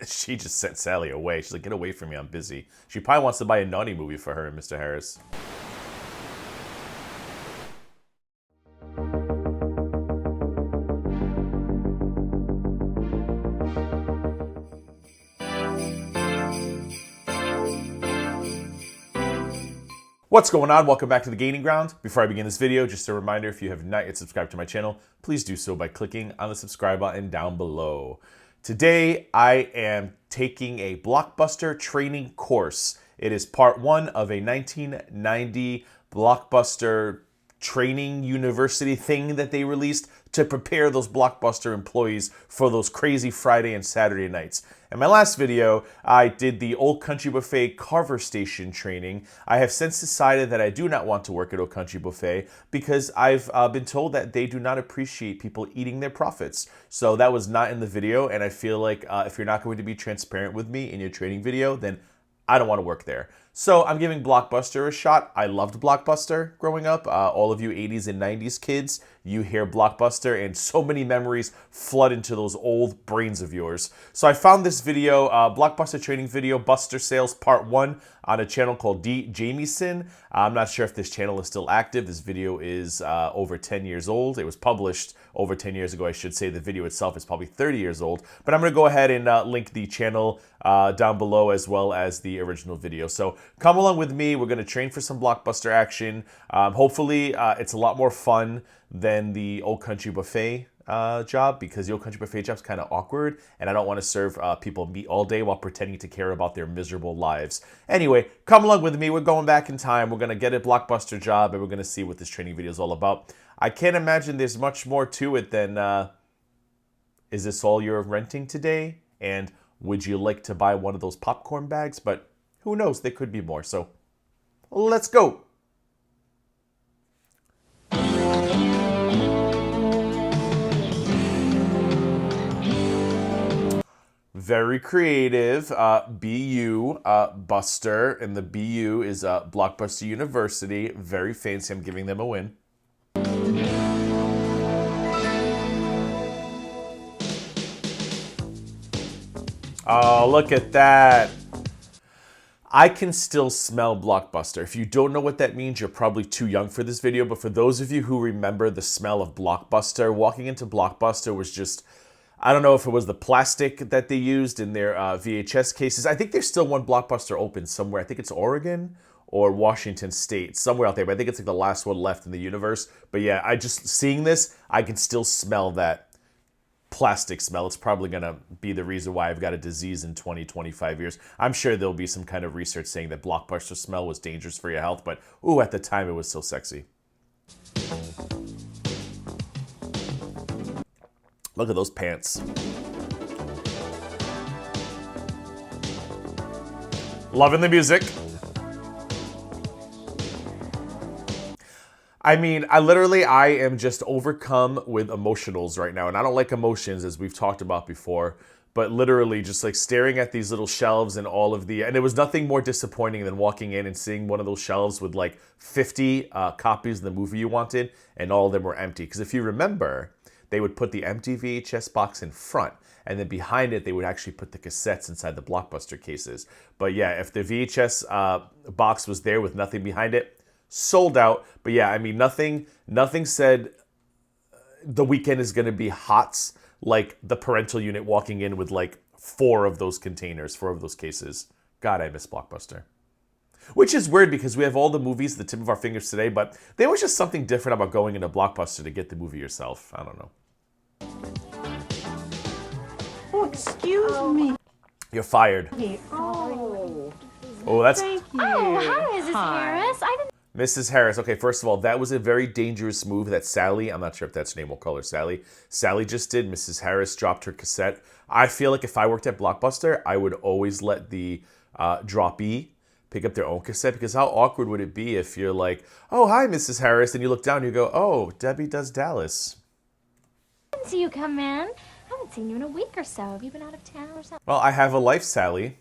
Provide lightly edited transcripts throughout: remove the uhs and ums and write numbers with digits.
She just sent Sally away. She's like, get away from me, I'm busy. She probably wants to buy a naughty movie for her and Mr. Harris. What's going on? Welcome back to The Gaining Ground. Before I begin this video, just a reminder, if you have not yet subscribed to my channel, please do so by clicking on the subscribe button down below. Today, I am taking a Blockbuster training course. It is part one of a 1990 Blockbuster training university thing that they released to prepare those Blockbuster employees for those crazy Friday and Saturday nights. In my last video, I did the Old Country Buffet Carver Station training. I have since decided that I do not want to work at Old Country Buffet because I've been told that they do not appreciate people eating their profits. So that was not in the video, and I feel like if you're not going to be transparent with me in your training video, then I don't want to work there. So I'm giving Blockbuster a shot. I loved Blockbuster growing up. All of you 80s and 90s kids, you hear Blockbuster and so many memories flood into those old brains of yours. So I found this video, Blockbuster training video, Buster Sales Part 1 on a channel called D. Jamieson. I'm not sure if this channel is still active. This video is over 10 years old. It was published over 10 years ago. I should say the video itself is probably 30 years old. But I'm going to go ahead and link the channel down below as well as the original video. So come along with me. We're going to train for some Blockbuster action. Hopefully, it's a lot more fun than the Old Country Buffet job, because the Old Country Buffet job is kind of awkward, and I don't want to serve people meat all day while pretending to care about their miserable lives. Anyway, come along with me. We're going back in time. We're going to get a Blockbuster job, and we're going to see what this training video is all about. I can't imagine there's much more to it than, is this all you're renting today? And would you like to buy one of those popcorn bags? But who knows? There could be more. So let's go. Very creative. BU, Buster, and the BU is Blockbuster University. Very fancy. I'm giving them a win. Oh, look at that. I can still smell Blockbuster. If you don't know what that means, you're probably too young for this video. But for those of you who remember the smell of Blockbuster, walking into Blockbuster was just, I don't know if it was the plastic that they used in their VHS cases. I think there's still one Blockbuster open somewhere. I think it's Oregon or Washington State, somewhere out there. But I think it's like the last one left in the universe. But yeah, I just, seeing this, I can still smell that plastic smell. It's probably going to be the reason why I've got a disease in 20, 25 years. I'm sure there'll be some kind of research saying that Blockbuster smell was dangerous for your health. But, ooh, at the time, it was so sexy. Look at those pants. Loving the music. I mean, I am just overcome with emotionals right now. And I don't like emotions, as we've talked about before. But literally just like staring at these little shelves and all of the... And there was nothing more disappointing than walking in and seeing one of those shelves with like 50 copies of the movie you wanted. And all of them were empty. Because if you remember, they would put the empty VHS box in front, and then behind it, they would actually put the cassettes inside the Blockbuster cases. But yeah, if the VHS box was there with nothing behind it, sold out. But yeah, I mean, nothing said the weekend is going to be hot like the parental unit walking in with like four of those cases. God, I miss Blockbuster. Which is weird because we have all the movies at the tip of our fingers today, but there was just something different about going into Blockbuster to get the movie yourself. I don't know. Oh, excuse me. You're fired. Oh, that's... Thank you. Oh, hi, Mrs. Harris. I didn't... Mrs. Harris. Okay, first of all, that was a very dangerous move that Sally, I'm not sure if that's her name, we'll call her Sally. Sally just did. Mrs. Harris dropped her cassette. I feel like if I worked at Blockbuster, I would always let the droppee pick up their own cassette, because how awkward would it be if you're like, oh, hi, Mrs. Harris, and you look down and you go, oh, Debbie does Dallas. I didn't see you come in. I haven't seen you in a week or so. Have you been out of town or something? Well, I have a life, Sally.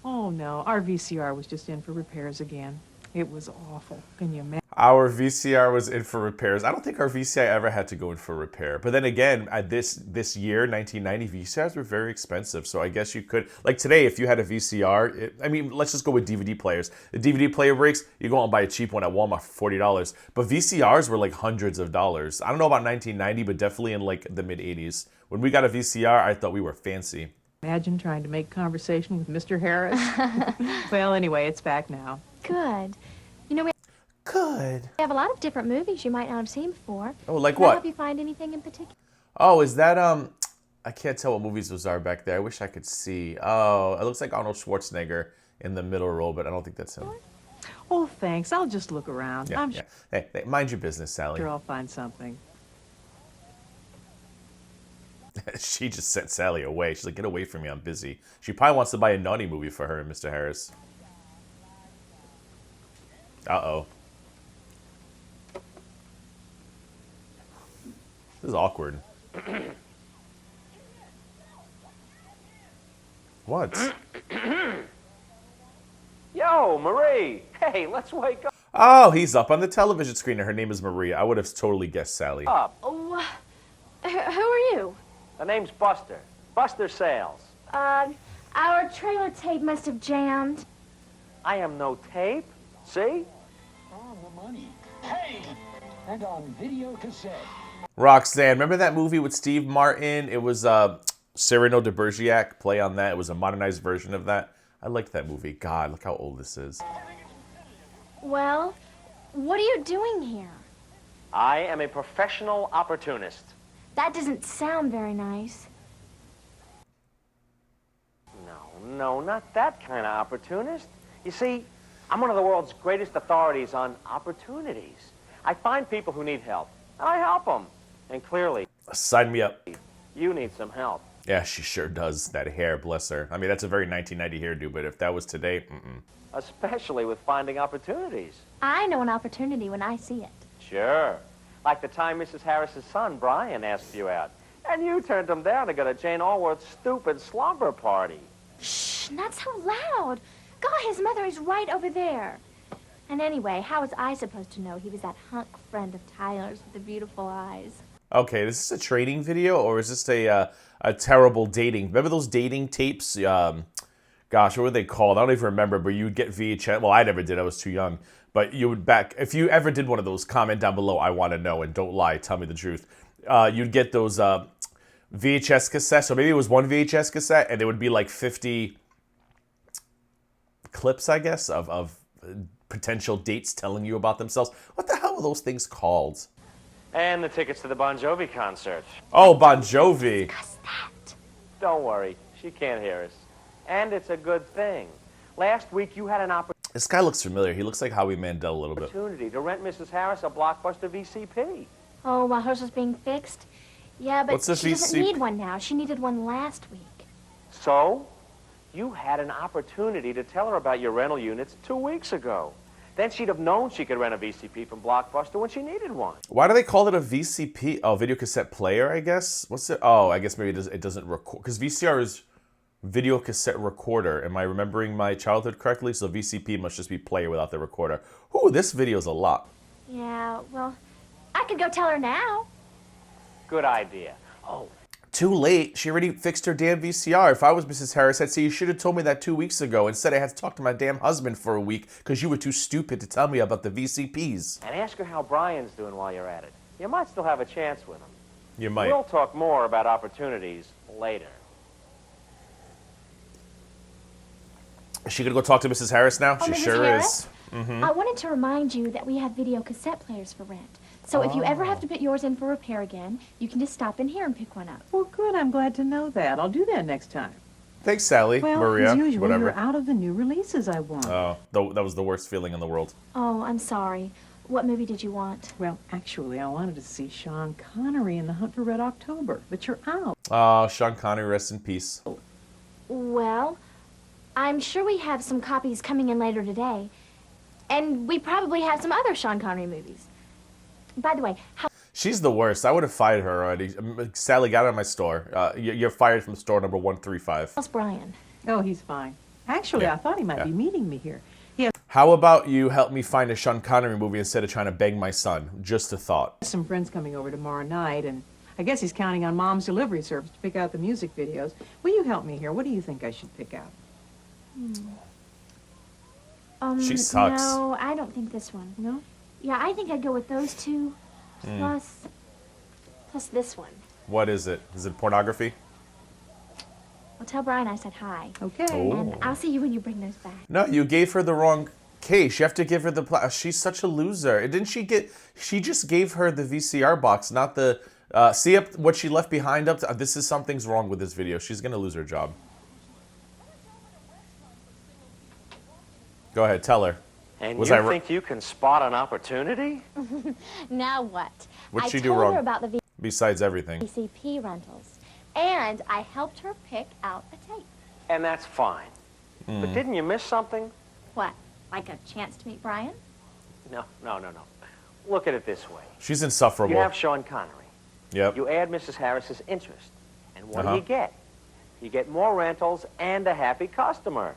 Oh, no. Our VCR was just in for repairs again. It was awful. Can you imagine? Our VCR was in for repairs. I don't think our VCI ever had to go in for repair. But then again, at this year, 1990, VCRs were very expensive. So I guess you could, like today, if you had a VCR, I mean, let's just go with DVD players. The DVD player breaks, you go out and buy a cheap one at Walmart for $40. But VCRs were like hundreds of dollars. I don't know about 1990, but definitely in like the mid 80s. When we got a VCR, I thought we were fancy. Imagine trying to make conversation with Mr. Harris. Well, anyway, it's back now. Good. You know, we Good. have a lot of different movies you might not have seen before. Oh, like Can I what? help you find anything in particular? Oh, is that, I can't tell what movies those are back there. I wish I could see. Oh, it looks like Arnold Schwarzenegger in the middle row, but I don't think that's him. Oh, thanks. I'll just look around. Yeah, I'm yeah. Hey, mind your business, Sally. sure I'll find something. She just sent Sally away. She's like, get away from me, I'm busy. She probably wants to buy a naughty movie for her and Mr. Harris. Uh-oh. This is awkward. What? Yo, Marie! Hey, let's wake Oh, he's up on the television screen and her name is Maria. I would have totally guessed Sally. up. Oh, who are you? The name's Buster. Buster Sales. Our trailer tape must have jammed. I am no tape. See? On the money. Hey! And on video cassette. Roxanne, remember that movie with Steve Martin? It was Cyrano de Bergerac, play on that. It was a modernized version of that. I liked that movie. God, look how old this is. Well, what are you doing here? I am a professional opportunist. That doesn't sound very nice. No, not that kind of opportunist. You see, I'm one of the world's greatest authorities on opportunities. I find people who need help, and I help them. And clearly, Sign me up. you need some help. Yeah, she sure does. That hair, bless her. I mean, that's a very 1990 hairdo, but if that was today, Especially with finding opportunities. I know an opportunity when I see it. Sure. Like the time Mrs. Harris's son, Brian, asked you out. And you turned him down to go to Jane Allworth's stupid slumber party. Shh, not so loud. God, his mother is right over there. And anyway, how was I supposed to know he was that hunk friend of Tyler's with the beautiful eyes? Okay, this is a training video, or is this a terrible dating? Remember those dating tapes? Gosh, what were they called? I don't even remember, but you would get VHS. Well, I never did. I was too young. But you would if you ever did one of those, comment down below. I want to know, and don't lie. Tell me the truth. You'd get those VHS cassettes, or maybe it was one VHS cassette, and there would be like 50 clips, I guess, of potential dates telling you about themselves. What the hell were those things called? And the tickets to the Bon Jovi concert. Oh, Bon Jovi. Cuss that. Don't worry, she can't hear us. And it's a good thing. Last week you had an This guy looks familiar. He looks like Howie Mandel a little bit. opportunity to rent Mrs. Harris a Blockbuster VCP. Oh, while hers was being fixed? Yeah, but What's a she doesn't VC? need one now. She needed one last week. So, you had an opportunity to tell her about your rental units 2 weeks ago. Then she'd have known she could rent a VCP from Blockbuster when she needed one. Why do they call it a VCP? Oh, video cassette player, I guess. What's it? Oh, I guess maybe it doesn't record, because VCR is video cassette recorder. Am I remembering my childhood correctly? So VCP must just be player without the recorder. Ooh, this video is a lot. Yeah, well, I could go tell her now. Good idea. Oh, Too late. She already fixed her damn VCR. If I was Mrs. Harris, I'd say you should have told me that 2 weeks ago. Instead, I had to talk to my damn husband for a week because you were too stupid to tell me about the VCPs. and ask her how Brian's doing while you're at it. You might still have a chance with him. You might. We'll talk more about opportunities later. Is she gonna go talk to Mrs. Harris now? Oh, She Mrs. sure Harris? is. I wanted to remind you that we have video cassette players for rent. So if you ever have to put yours in for repair again, you can just stop in here and pick one up. Well, good. I'm glad to know that. I'll do that next time. Thanks, Sally. Well, Maria. as usual, Whatever. you're out of the new releases I want. Oh, that was the worst feeling in the world. Oh, I'm sorry. What movie did you want? Well, actually, I wanted to see Sean Connery in The Hunt for Red October, but you're out. Oh, Sean Connery, rest in peace. Well, I'm sure we have some copies coming in later today. And we probably have some other Sean Connery movies. By the way, She's the worst. I would have fired her already. Sally, get out of my store. You're fired from store number 135. how's Brian? Oh, he's fine. Actually, Yeah, I thought he might yeah. be meeting me here. He has How about you help me find a Sean Connery movie instead of trying to beg my son? Just a thought. Some friends coming over tomorrow night, and I guess he's counting on Mom's delivery service to pick out the music videos. Will you help me here? What do you think I should pick out? She sucks. No, I don't think this one. No? Yeah, I think I'd go with those two, plus this one. What is it? Is it pornography? Well, tell Brian I said hi. Okay. Oh. And I'll see you when you bring those back. No, you gave her the wrong case. You have to give her the... She's such a loser. Didn't she get... She just gave her the VCR box, not the... see up what she left behind up to... This is... Something's wrong with this video. She's going to lose her job. Go ahead, tell her. And Was you I think you can spot an opportunity? Now what? What'd she I do told wrong? her about the Besides everything. VCP rentals, and I helped her pick out a tape. And that's fine. But didn't you miss something? What? Like a chance to meet Brian? No. Look at it this way. She's insufferable. You have Sean Connery. Yep. You add Mrs. Harris's interest. And what do Uh-huh. you get? You get more rentals and a happy customer.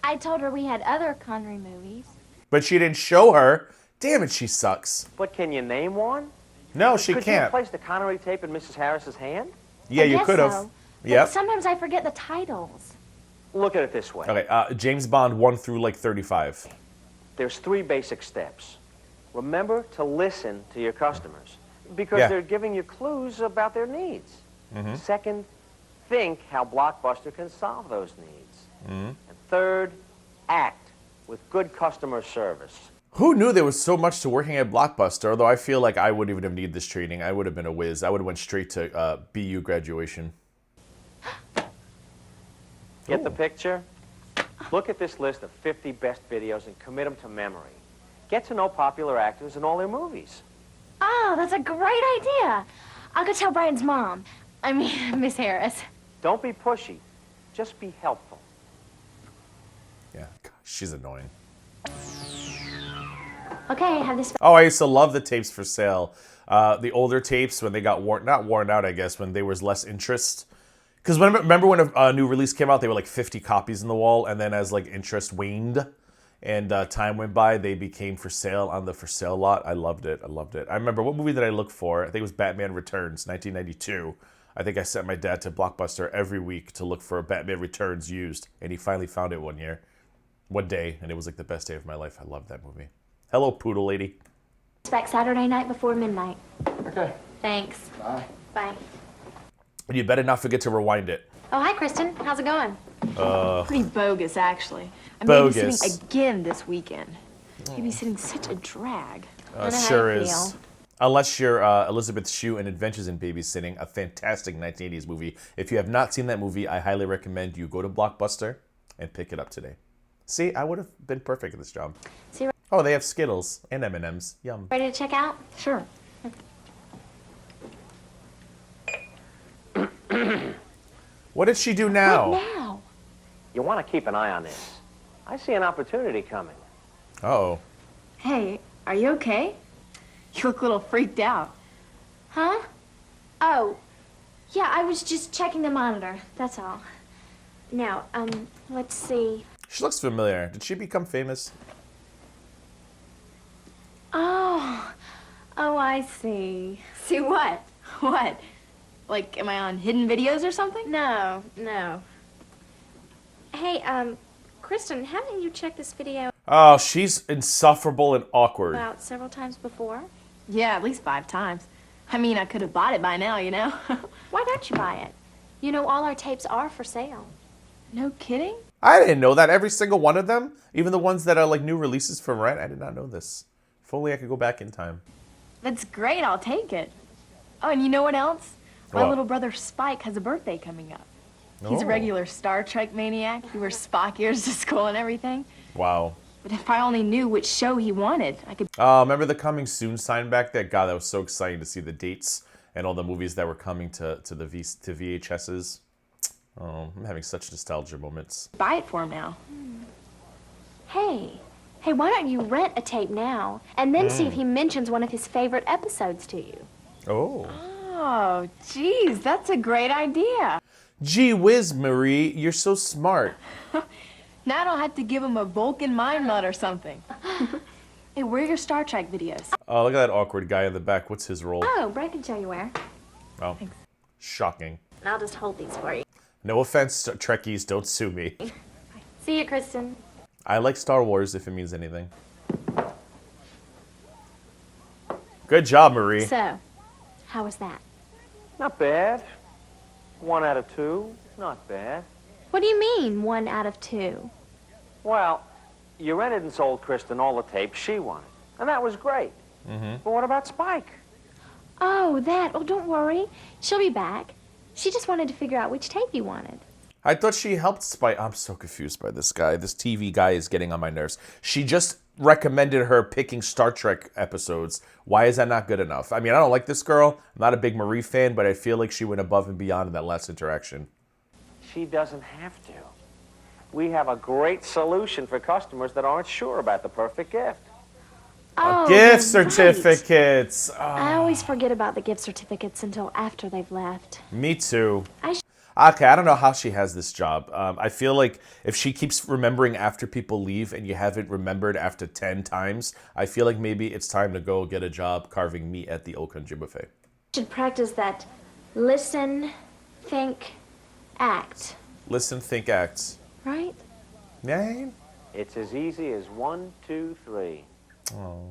I told her we had other Connery movies. But she didn't show her. Damn it, she sucks. But can you name one? No, she Could you can't. place the Connery tape in Mrs. Harris's hand? Yeah, I you guess could have. so, but Yep. sometimes I forget the titles. Look at it this way. Okay, James Bond 1 through like 35. There's 3 basic steps. Remember to listen to your customers because Yeah. they're giving you clues about their needs. Second, think how Blockbuster can solve those needs. And third, act with good customer service. Who knew there was so much to working at Blockbuster? Although I feel like I wouldn't even have needed this training. I would have been a whiz. I would have went straight to BU graduation. Get the picture? Look at this list of 50 best videos and commit them to memory. Get to know popular actors and all their movies. Oh, that's a great idea. I'll go tell Brian's mom. I mean, Miss Harris. Don't be pushy. Just be helpful. Yeah, gosh, she's annoying. Okay, I have this. Oh, I used to love the tapes for sale. The older tapes when they got not worn out, I guess, when there was less interest. Because remember when a new release came out, they were like 50 copies in the wall, and then as like interest waned and time went by, they became for sale on the for sale lot. I loved it. I loved it. I remember, what movie did I look for? I think it was Batman Returns, 1992. I think I sent my dad to Blockbuster every week to look for Batman Returns used, and he finally found it one day, and it was like the best day of my life. I loved that movie. Hello, poodle lady. Back Saturday night before midnight. Okay. Thanks. Bye. Bye. And you better not forget to rewind it. Oh, hi, Kristen. How's it going? Pretty bogus, actually. I'm Bogus. babysitting again this weekend. Babysitting such a drag. I know how Sure you is. feel. Unless you're Elizabeth Shue in Adventures in Babysitting, a fantastic 1980s movie. If you have not seen that movie, I highly recommend you go to Blockbuster and pick it up today. See, I would have been perfect at this job. So you Oh, they have Skittles and M&Ms. Yum. ready to check out? Sure. What did she do now? What now? You want to keep an eye on this. I see an opportunity coming. Uh-oh. Hey, are you okay? You look a little freaked out. Huh? Oh, yeah, I was just checking the monitor. That's all. Now, let's see. She looks familiar. Did she become famous? Oh, I see. See what? What? Like, am I on hidden videos or something? No. Hey, Kristen, haven't you checked this video Oh, she's insufferable and awkward. out several times before? Yeah, at least 5 times. I mean, I could have bought it by now, you know? Why don't you buy it? You know, all our tapes are for sale. No kidding? I didn't know that. Every single one of them, even the ones that are like new releases from rent, I did not know this. If only I could go back in time. That's great, I'll take it. Oh, and you know what else? My What? little brother Spike has a birthday coming up. He's Oh. a regular Star Trek maniac. He wears Spock ears to school and everything. Wow. But if I only knew which show he wanted, I could... Remember the coming soon sign back there? God, that was so exciting to see the dates and all the movies that were coming to VHSs. Oh, I'm having such nostalgia moments. buy it for him now. Hey, why don't you rent a tape now and then see if he mentions one of his favorite episodes to you? Oh. Oh, geez, that's a great idea. Gee whiz, Marie, you're so smart. Now I don't have to give him a Vulcan mind nut or something. Hey, where are your Star Trek videos? Oh, look at that awkward guy in the back. What's his role? Oh, Brett can show you where. Oh, shocking. And I'll just hold these for you. No offense, Trekkies, don't sue me. See you, Kristen. I like Star Wars if it means anything. Good job, Marie. So, how was that? Not bad. 1 out of 2. Not bad. What do you mean, 1 out of 2? Well, you rented and sold Kristen all the tapes she wanted. And that was great. But what about Spike? Oh, that. Oh, don't worry. She'll be back. She just wanted to figure out which tape you wanted. I thought she helped Spike. I'm so confused by this guy. This TV guy is getting on my nerves. She just recommended her picking Star Trek episodes. Why is that not good enough? I mean, I don't like this girl. I'm not a big Marie fan, but I feel like she went above and beyond in that last interaction. She doesn't have to. We have a great solution for customers that aren't sure about the perfect gift. Oh, Gift you're right. certificates. I always forget about the gift certificates until after they've left. Me too. I Okay, I don't know how she has this job. I feel like if she keeps remembering after people leave and you haven't remembered after 10 times, I feel like maybe it's time to go get a job carving meat at the Old Country Buffet. should practice that listen, think, act. Listen, think, act. Right? Yeah. It's as easy as 1, 2, 3. Oh.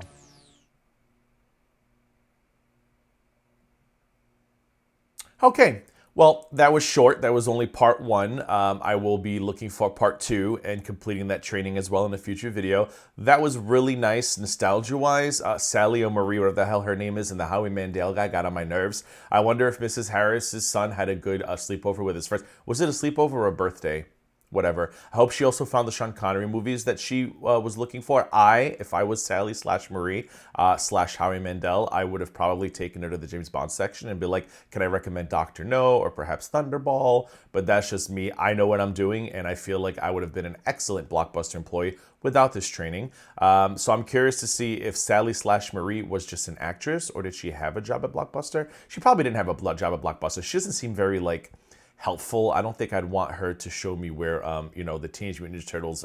Okay. Well, that was short. That was only part 1. I will be looking for part 2 and completing that training as well in a future video. That was really nice nostalgia-wise. Sally or Marie, whatever the hell her name is, and the Howie Mandel guy got on my nerves. I wonder if Mrs. Harris's son had a good sleepover with his friends. Was it a sleepover or a birthday? Whatever. I hope she also found the Sean Connery movies that she was looking for. If I was Sally / Marie / Howie Mandel, I would have probably taken her to the James Bond section and be like, can I recommend Dr. No or perhaps Thunderball? But that's just me. I know what I'm doing, and I feel like I would have been an excellent Blockbuster employee without this training. So I'm curious to see if Sally / Marie was just an actress, or did she have a job at Blockbuster? She probably didn't have a job at Blockbuster. She doesn't seem very, like, helpful. I don't think I'd want her to show me where, the Teenage Mutant Ninja Turtles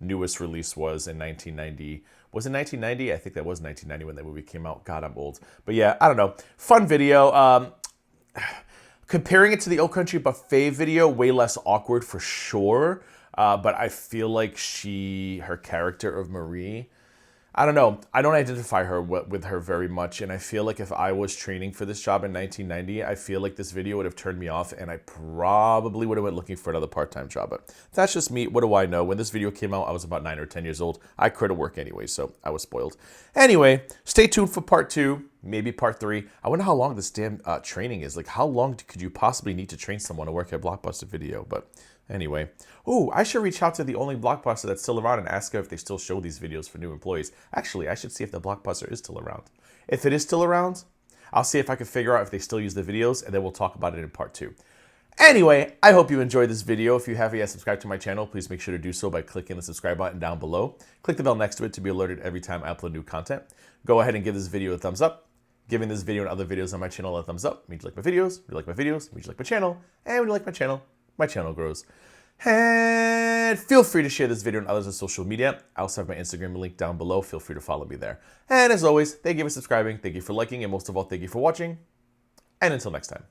newest release was in 1990. Was it 1990? I think that was 1990 when that movie came out. God, I'm old. But yeah, I don't know. Fun video. Comparing it to the Old Country Buffet video, way less awkward for sure. But I feel like her character of Marie, I don't know. I don't identify her with her very much, and I feel like if I was training for this job in 1990, I feel like this video would have turned me off, and I probably would have went looking for another part-time job. But that's just me. What do I know? When this video came out, I was about 9 or 10 years old. I couldn't work anyway, so I was spoiled. Anyway, stay tuned for part 2, maybe part 3. I wonder how long this damn training is. Like, how long could you possibly need to train someone to work at Blockbuster Video? But anyway, I should reach out to the only Blockbuster that's still around and ask her if they still show these videos for new employees. Actually, I should see if the Blockbuster is still around. If it is still around, I'll see if I can figure out if they still use the videos, and then we'll talk about it in part 2. Anyway, I hope you enjoyed this video. If you haven't yet subscribed to my channel, please make sure to do so by clicking the subscribe button down below. Click the bell next to it to be alerted every time I upload new content. Go ahead and give this video a thumbs up. Giving this video and other videos on my channel a thumbs up means you like my videos. When you like my videos, means you like my channel. And when you like my channel grows. And feel free to share this video and others on social media. I also have my Instagram link down below. Feel free to follow me there. And as always, thank you for subscribing, thank you for liking, and most of all, thank you for watching. And until next time.